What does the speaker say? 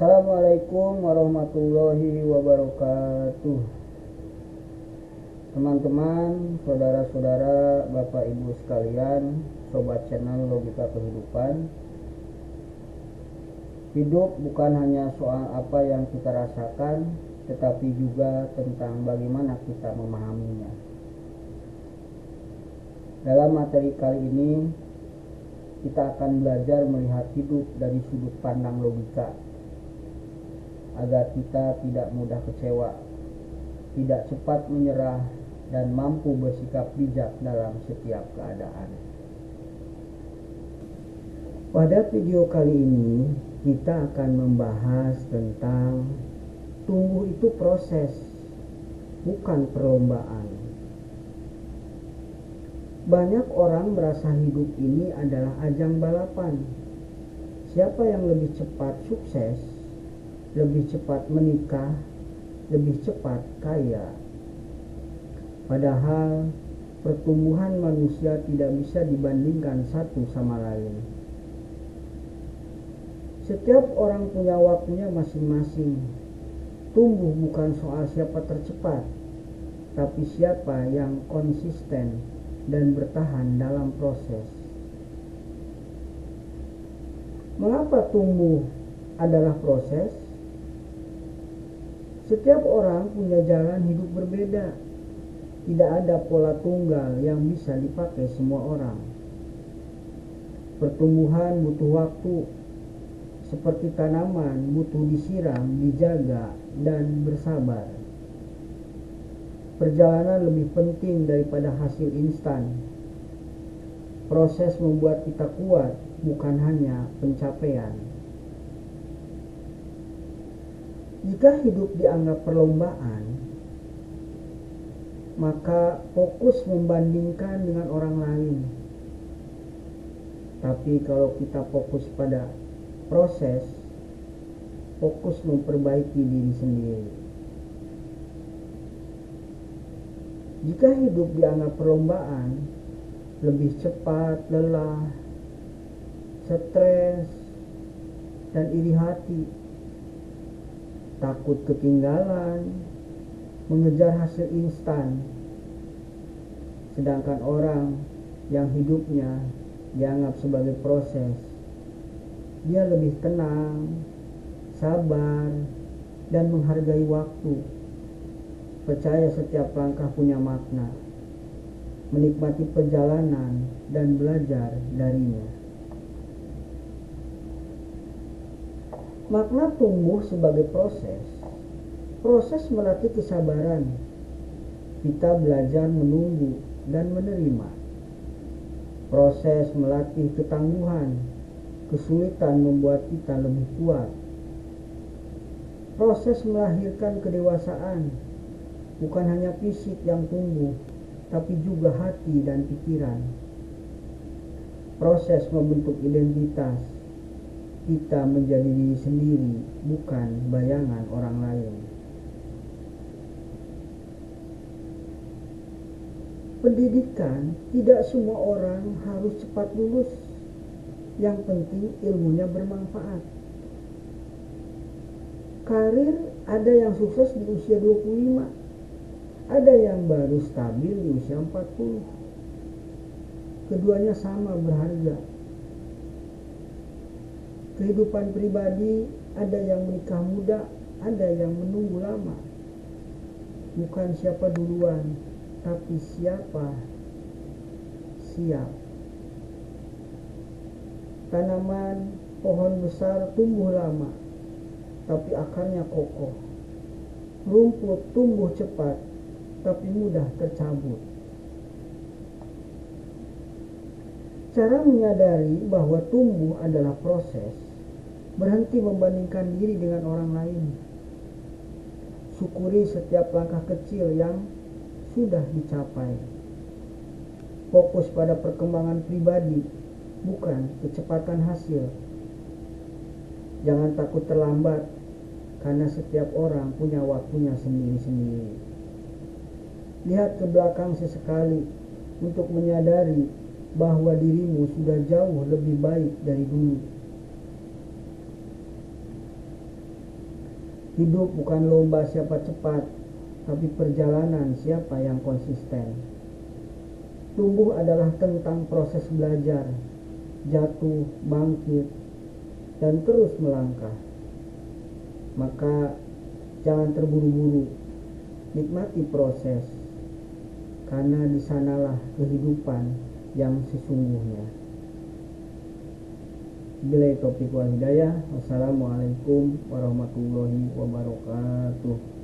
Assalamualaikum warahmatullahi wabarakatuh. Teman-teman, saudara-saudara, Bapak Ibu sekalian, sobat channel Logika Kehidupan. Hidup bukan hanya soal apa yang kita rasakan, tetapi juga tentang bagaimana kita memahaminya. Dalam materi kali ini, kita akan belajar melihat hidup dari sudut pandang logika, agar kita tidak mudah kecewa, tidak cepat menyerah, dan mampu bersikap bijak dalam setiap keadaan. Pada video kali ini, kita akan membahas tentang tumbuh itu proses, bukan perlombaan. Banyak orang merasa hidup ini adalah ajang balapan. Siapa yang lebih cepat sukses, lebih cepat menikah, lebih cepat kaya. Padahal pertumbuhan manusia tidak bisa dibandingkan satu sama lain. Setiap orang punya waktunya masing-masing. Tumbuh bukan soal siapa tercepat, tapi siapa yang konsisten dan bertahan dalam proses. Mengapa tumbuh adalah proses? Setiap orang punya jalan hidup berbeda. Tidak ada pola tunggal yang bisa dipakai semua orang. Pertumbuhan butuh waktu. Seperti tanaman butuh disiram, dijaga, dan bersabar. Perjalanan lebih penting daripada hasil instan. Proses membuat kita kuat, bukan hanya pencapaian. Jika hidup dianggap perlombaan, maka fokus membandingkan dengan orang lain. Tapi kalau kita fokus pada proses, fokus memperbaiki diri sendiri. Jika hidup dianggap perlombaan, lebih cepat lelah, stres, dan iri hati, takut ketinggalan, mengejar hasil instan. Sedangkan orang yang hidupnya dianggap sebagai proses, dia lebih tenang, sabar, dan menghargai waktu. Percaya setiap langkah punya makna, menikmati perjalanan dan belajar darinya. Makna tumbuh sebagai proses. Proses melatih kesabaran. Kita belajar menunggu dan menerima. Proses melatih ketangguhan. Kesulitan membuat kita lebih kuat. Proses melahirkan kedewasaan. Bukan hanya fisik yang tumbuh, tapi juga hati dan pikiran. Proses membentuk identitas. Kita menjadi diri sendiri, bukan bayangan orang lain. Pendidikan, tidak semua orang harus cepat lulus. Yang penting ilmunya bermanfaat. Karir, ada yang sukses di usia 25, ada yang baru stabil di usia 40. Keduanya sama berharga. Kehidupan pribadi, ada yang menikah muda, ada yang menunggu lama. Bukan siapa duluan, tapi siapa siap. Tanaman, pohon besar tumbuh lama, tapi akarnya kokoh. Rumput tumbuh cepat, tapi mudah tercabut. Cara menyadari bahwa tumbuh adalah proses, berhenti membandingkan diri dengan orang lain. Syukuri setiap langkah kecil yang sudah dicapai. Fokus pada perkembangan pribadi, bukan kecepatan hasil. Jangan takut terlambat, karena setiap orang punya waktunya sendiri-sendiri. Lihat ke belakang sesekali untuk menyadari bahwa dirimu sudah jauh lebih baik dari dulu. Hidup bukan lomba siapa cepat, tapi perjalanan siapa yang konsisten. Tumbuh adalah tentang proses belajar, jatuh, bangkit, dan terus melangkah. Maka jangan terburu-buru, nikmati proses, karena di sanalah kehidupan yang sesungguhnya. Billahi taufiq wal hidayah. Wassalamualaikum warahmatullahi wabarakatuh.